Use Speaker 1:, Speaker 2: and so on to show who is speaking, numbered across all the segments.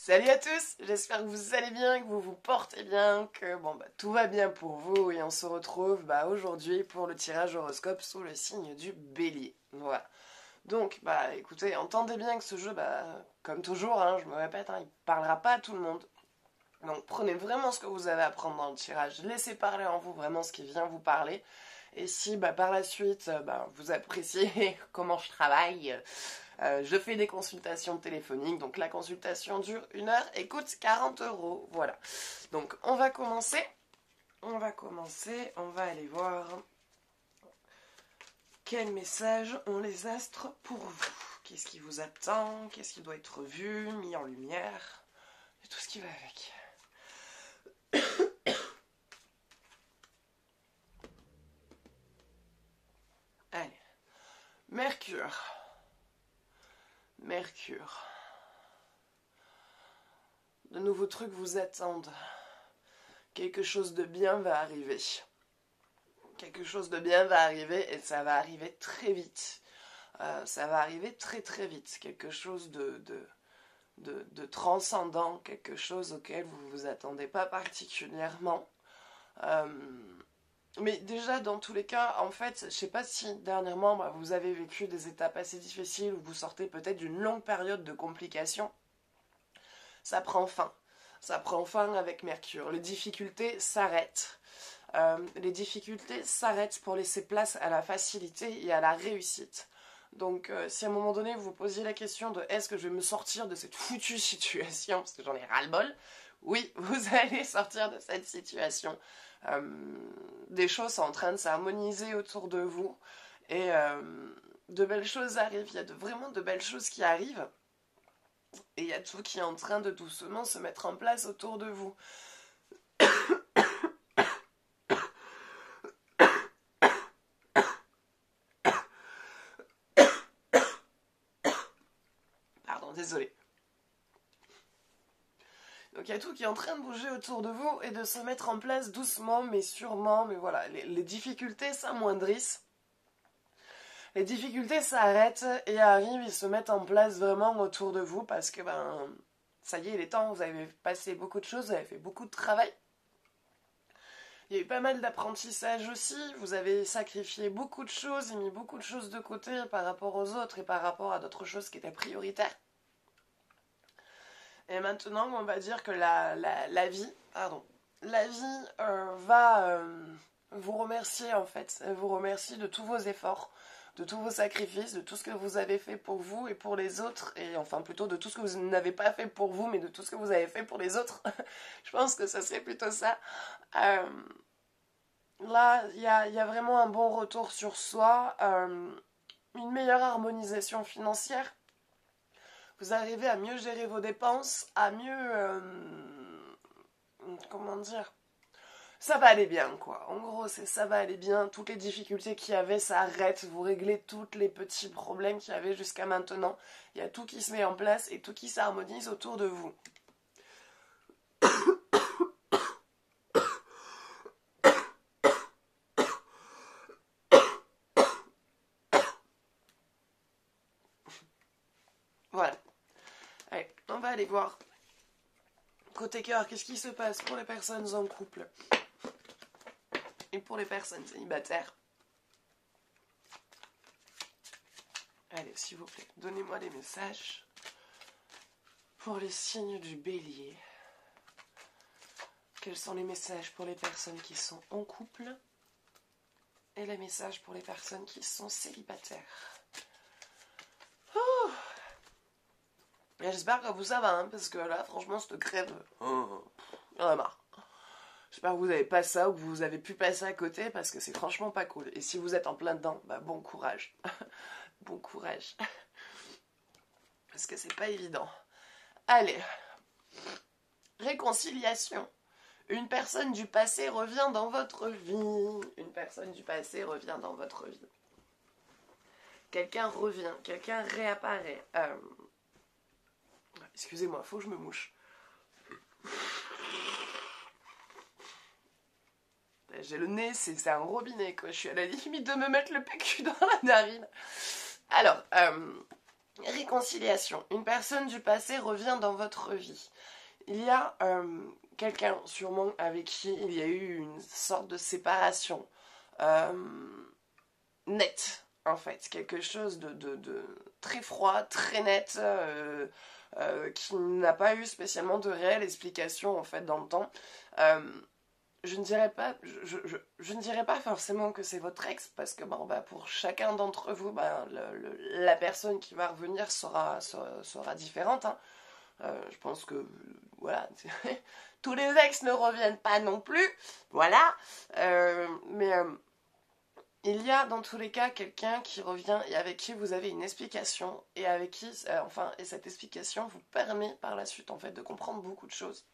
Speaker 1: Salut à tous, j'espère que vous allez bien, que vous vous portez bien, que tout va bien pour vous et on se retrouve aujourd'hui pour le tirage horoscope sous le signe du Bélier. Voilà. Donc écoutez, entendez bien que ce jeu, comme toujours, hein, je me répète, il parlera pas à tout le monde. Donc prenez vraiment ce que vous avez à prendre dans le tirage, laissez parler en vous vraiment ce qui vient vous parler. Et si par la suite vous appréciez comment je travaille, je fais des consultations téléphoniques, donc la consultation dure 1 heure et coûte 40 €. Voilà. Donc on va commencer. On va aller voir quel message ont les astres pour vous. Qu'est-ce qui vous attend? Qu'est-ce qui doit être vu, mis en lumière? Et tout ce qui va avec. Allez. Mercure. De nouveaux trucs vous attendent. Quelque chose de bien va arriver. Et ça va arriver très vite. Ça va arriver très très vite. Quelque chose de transcendant, quelque chose auquel vous ne vous attendez pas particulièrement. Mais déjà, dans tous les cas, en fait, je ne sais pas si dernièrement vous avez vécu des étapes assez difficiles ou vous sortez peut-être d'une longue période de complications. Ça prend fin. Ça prend fin avec Mercure. Les difficultés s'arrêtent. Pour laisser place à la facilité et à la réussite. Donc, si à un moment donné, vous vous posiez la question de est-ce que je vais me sortir de cette foutue situation, parce que j'en ai ras-le-bol, oui, vous allez sortir de cette situation. Des choses sont en train de s'harmoniser autour de vous et de belles choses arrivent. Il y a vraiment de belles choses qui arrivent et il y a tout qui est en train de doucement se mettre en place autour de vous. Pardon, désolé. Donc il y a tout qui est en train de bouger autour de vous et de se mettre en place doucement mais sûrement. Mais voilà, les difficultés s'amoindrissent. Les difficultés s'arrêtent et arrivent et se mettent en place vraiment autour de vous parce que ça y est, il est temps, vous avez passé beaucoup de choses, vous avez fait beaucoup de travail. Il y a eu pas mal d'apprentissage aussi, vous avez sacrifié beaucoup de choses et mis beaucoup de choses de côté par rapport aux autres et par rapport à d'autres choses qui étaient prioritaires. Et maintenant, on va dire que la vie va vous remercier en fait. Elle vous remercie de tous vos efforts, de tous vos sacrifices, de tout ce que vous avez fait pour vous et pour les autres. Et enfin, plutôt de tout ce que vous n'avez pas fait pour vous, mais de tout ce que vous avez fait pour les autres. Je pense que ça serait plutôt ça. Là, il y a vraiment un bon retour sur soi, une meilleure harmonisation financière. Vous arrivez à mieux gérer vos dépenses, à mieux... comment dire? Ça va aller bien, quoi. En gros, ça va aller bien. Toutes les difficultés qu'il y avait s'arrêtent. Vous réglez tous les petits problèmes qu'il y avait jusqu'à maintenant. Il y a tout qui se met en place et tout qui s'harmonise autour de vous. Voilà. Allez, on va aller voir. Côté cœur, qu'est-ce qui se passe pour les personnes en couple et pour les personnes célibataires? Allez, s'il vous plaît, donnez-moi des messages pour les signes du Bélier. Quels sont les messages pour les personnes qui sont en couple et les messages pour les personnes qui sont célibataires? J'espère que vous ça va, hein, parce que là, franchement, cette crève, il y en a marre. J'espère que vous n'avez pas ça ou que vous avez pu passer à côté, parce que c'est franchement pas cool. Et si vous êtes en plein dedans, bon courage. Bon courage. Parce que c'est pas évident. Allez. Réconciliation. Une personne du passé revient dans votre vie. Une personne du passé revient dans votre vie. Quelqu'un revient, quelqu'un réapparaît. Excusez-moi, faut que je me mouche. J'ai le nez, c'est un robinet, quoi. Je suis à la limite de me mettre le PQ dans la narine. Alors, Réconciliation. Une personne du passé revient dans votre vie. Il y a quelqu'un sûrement avec qui il y a eu une sorte de séparation nette, en fait. Quelque chose de très froid, très net, qui n'a pas eu spécialement de réelle explication, en fait, dans le temps. Je ne dirais pas, je ne dirais pas forcément que c'est votre ex, parce que bon, bah, pour chacun d'entre vous, bah, la personne qui va revenir sera différente. Hein. Je pense que, voilà, tous les ex ne reviennent pas non plus, voilà. Mais il y a dans tous les cas quelqu'un qui revient et avec qui vous avez une explication, et avec qui, et cette explication vous permet par la suite, en fait, de comprendre beaucoup de choses.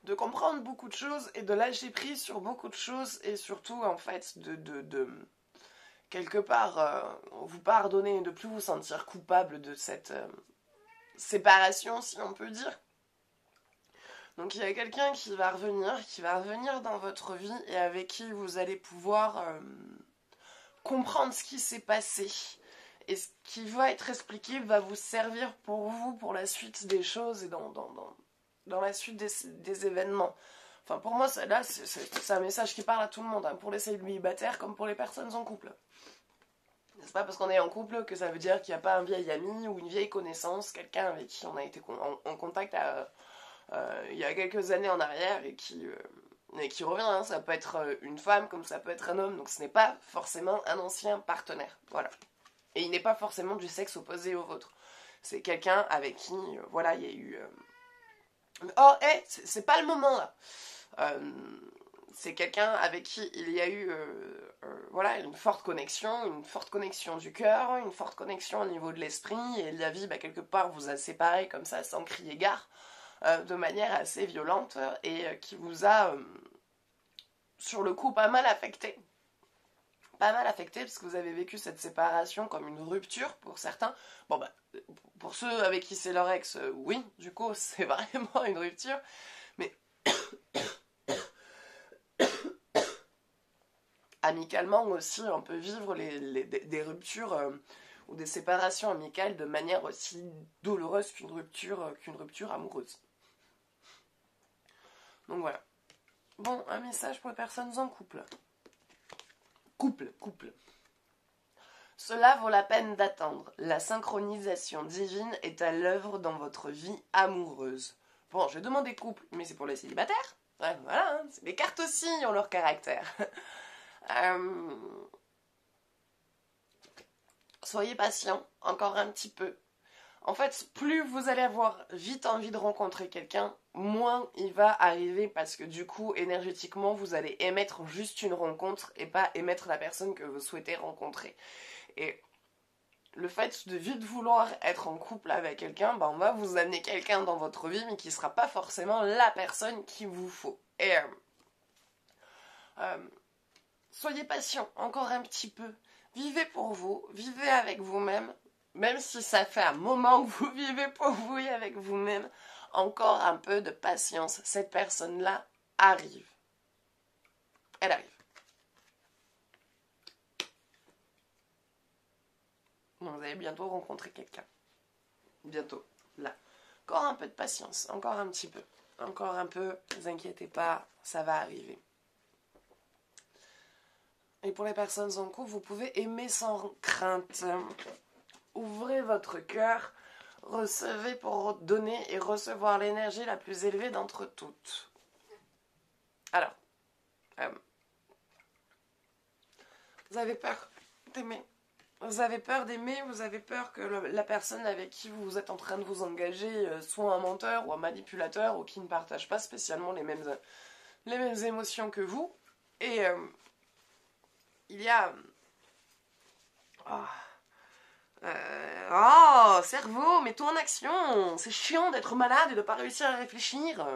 Speaker 1: De comprendre beaucoup de choses et de lâcher prise sur beaucoup de choses, et surtout en fait de quelque part vous pardonner et de plus vous sentir coupable de cette séparation, si on peut dire. Donc il y a quelqu'un qui va revenir dans votre vie, et avec qui vous allez pouvoir comprendre ce qui s'est passé. Et ce qui va être expliqué va vous servir pour vous, pour la suite des choses et dans la suite des événements. Enfin, pour moi, là, c'est un message qui parle à tout le monde, hein, pour les célibataires comme pour les personnes en couple. C'est pas parce qu'on est en couple que ça veut dire qu'il n'y a pas un vieil ami ou une vieille connaissance, quelqu'un avec qui on a été en contact il y a quelques années en arrière et qui revient. Hein. Ça peut être une femme comme ça peut être un homme, donc ce n'est pas forcément un ancien partenaire. Voilà. Et il n'est pas forcément du sexe opposé au vôtre. C'est quelqu'un avec qui, voilà, il y a eu... Oh, hé, c'est pas le moment, là. C'est quelqu'un avec qui il y a eu voilà, une forte connexion du cœur, une forte connexion au niveau de l'esprit, et la vie, bah, quelque part, vous a séparés comme ça, sans crier gare, de manière assez violente, et qui vous a, sur le coup, pas mal affecté. Pas mal affecté, parce que vous avez vécu cette séparation comme une rupture pour certains. Bon, bah, pour ceux avec qui c'est leur ex, oui, du coup, c'est vraiment une rupture. Mais amicalement aussi, on peut vivre des ruptures ou des séparations amicales de manière aussi douloureuse qu'une rupture amoureuse. Donc voilà. Bon, un message pour les personnes en couple. Couple. Cela vaut la peine d'attendre. La synchronisation divine est à l'œuvre dans votre vie amoureuse. Bon, j'ai demandé couple, mais c'est pour les célibataires. Ouais, voilà, hein, les cartes aussi ont leur caractère. Soyez patient, encore un petit peu. En fait, plus vous allez avoir vite envie de rencontrer quelqu'un, moins il va arriver, parce que du coup, énergétiquement, vous allez émettre juste une rencontre et pas émettre la personne que vous souhaitez rencontrer. Et le fait de vite vouloir être en couple avec quelqu'un, ben on va vous amener quelqu'un dans votre vie, mais qui ne sera pas forcément la personne qu'il vous faut. Et soyez patient, encore un petit peu. Vivez pour vous, vivez avec vous-même. Même si ça fait un moment que vous vivez pour vous et avec vous-même, encore un peu de patience. Cette personne-là arrive. Elle arrive. Donc vous allez bientôt rencontrer quelqu'un. Bientôt, là. Encore un peu de patience, encore un petit peu. Encore un peu, ne vous inquiétez pas, ça va arriver. Et pour les personnes en couple, vous pouvez aimer sans crainte. Ouvrez votre cœur, recevez pour donner et recevoir l'énergie la plus élevée d'entre toutes. Alors, vous avez peur d'aimer. Vous avez peur d'aimer, vous avez peur que la personne avec qui vous êtes en train de vous engager soit un menteur ou un manipulateur, ou qui ne partage pas spécialement les mêmes émotions que vous. Et il y a... Oh, cerveau, mets-toi en action. C'est chiant d'être malade et de ne pas réussir à réfléchir.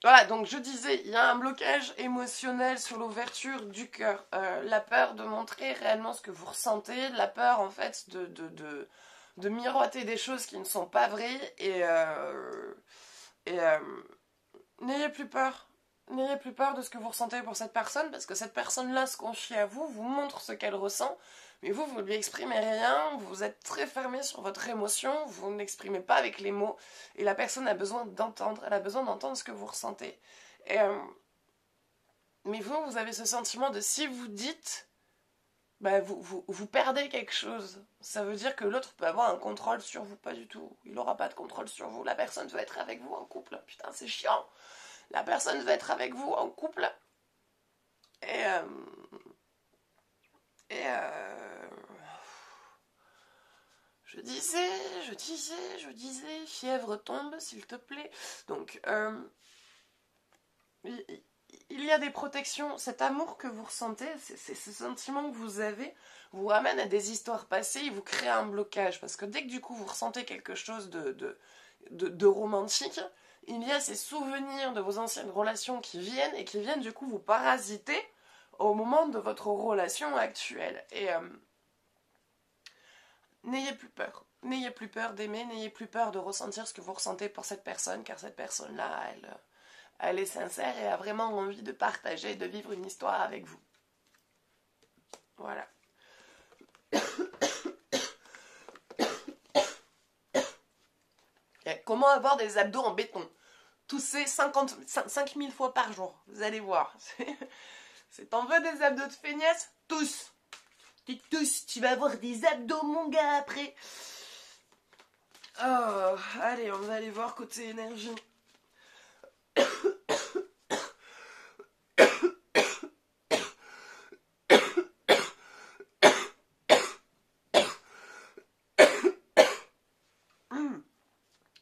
Speaker 1: Voilà, donc je disais, il y a un blocage émotionnel sur l'ouverture du cœur. La peur de montrer réellement ce que vous ressentez, la peur en fait de miroiter des choses qui ne sont pas vraies, et n'ayez plus peur. N'ayez plus peur de ce que vous ressentez pour cette personne, parce que cette personne-là se confie à vous, vous montre ce qu'elle ressent, Mais vous lui exprimez rien, vous êtes très fermé sur votre émotion, vous n'exprimez pas avec les mots, et la personne a besoin d'entendre, elle a besoin d'entendre ce que vous ressentez. Et, mais vous avez ce sentiment de si vous dites, bah vous perdez quelque chose. Ça veut dire que l'autre peut avoir un contrôle sur vous, pas du tout. Il n'aura pas de contrôle sur vous. La personne veut être avec vous en couple. Putain, c'est chiant. La personne veut être avec vous en couple. Et je disais, fièvre tombe, s'il te plaît. Donc, il y a des protections. Cet amour que vous ressentez, ce sentiment que vous avez, vous ramène à des histoires passées, il vous crée un blocage. Parce que dès que du coup vous ressentez quelque chose de romantique, il y a ces souvenirs de vos anciennes relations qui viennent et qui viennent du coup vous parasiter au moment de votre relation actuelle. Et n'ayez plus peur. N'ayez plus peur d'aimer, n'ayez plus peur de ressentir ce que vous ressentez pour cette personne, car cette personne-là, elle est sincère et a vraiment envie de partager, de vivre une histoire avec vous. Voilà. Comment avoir des abdos en béton? Tousser 5000 fois par jour. Vous allez voir. C'est t'en veux des abdos de feignasse? Tous. Tu tousses, tu vas avoir des abdos, mon gars, après. Oh, allez, on va aller voir côté énergie.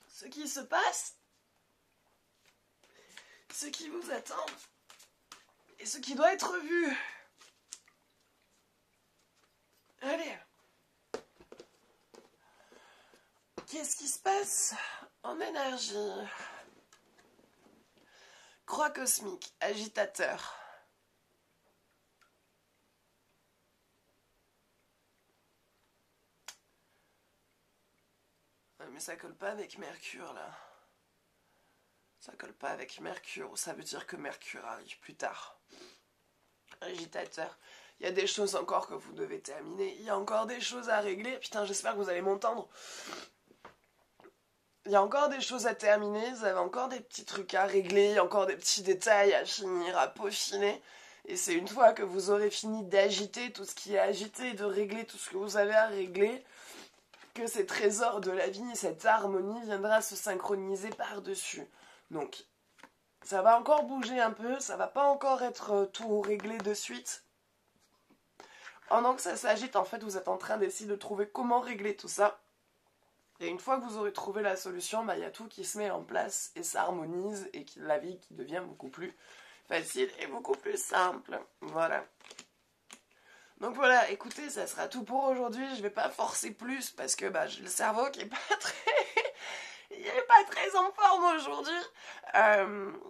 Speaker 1: Ce qui se passe, ce qui vous attend, et ce qui doit être vu. Allez. Qu'est-ce qui se passe en énergie? Croix cosmique, agitateur. Mais ça colle pas avec Mercure, là. Ça colle pas avec Mercure. Ça veut dire que Mercure arrive plus tard. Agitateur. Il y a des choses encore que vous devez terminer. Il y a encore des choses à régler. Putain, j'espère que vous allez m'entendre. Il y a encore des choses à terminer. Vous avez encore des petits trucs à régler. Il y a encore des petits détails à finir, à peaufiner. Et c'est une fois que vous aurez fini d'agiter tout ce qui est agité, de régler tout ce que vous avez à régler, que ces trésors de la vie, cette harmonie viendra se synchroniser par-dessus. Donc, ça va encore bouger un peu, ça va pas encore être tout réglé de suite. Pendant que ça s'agite, en fait, vous êtes en train d'essayer de trouver comment régler tout ça. Et une fois que vous aurez trouvé la solution, bah, y a tout qui se met en place et s'harmonise et la vie qui devient beaucoup plus facile et beaucoup plus simple. Voilà. Donc voilà, écoutez, ça sera tout pour aujourd'hui. Je vais pas forcer plus parce que bah, j'ai le cerveau qui est pas très... Il est pas très en forme aujourd'hui.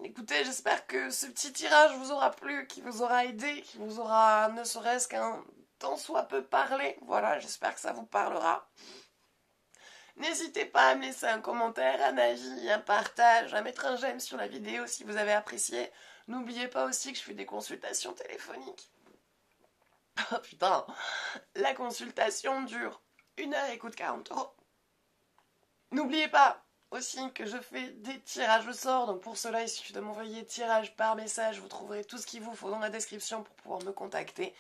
Speaker 1: Écoutez, j'espère que ce petit tirage vous aura plu, qui vous aura aidé, qui vous aura ne serait-ce qu'un tant soit peu parlé. Voilà, j'espère que ça vous parlera. N'hésitez pas à me laisser un commentaire, un avis, un partage, à mettre un j'aime sur la vidéo si vous avez apprécié. N'oubliez pas aussi que je fais des consultations téléphoniques. Oh putain, la consultation dure 1 heure et coûte 40 €. N'oubliez pas aussi que je fais des tirages au sort, donc pour cela il suffit de m'envoyer tirage par message, vous trouverez tout ce qu'il vous faut dans la description pour pouvoir me contacter.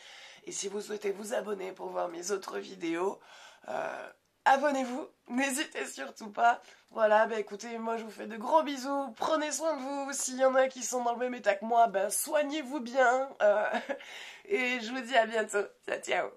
Speaker 1: Et si vous souhaitez vous abonner pour voir mes autres vidéos, abonnez-vous, n'hésitez surtout pas. Voilà, bah écoutez, moi je vous fais de gros bisous, prenez soin de vous, s'il y en a qui sont dans le même état que moi, bah soignez-vous bien, et je vous dis à bientôt, ciao ciao.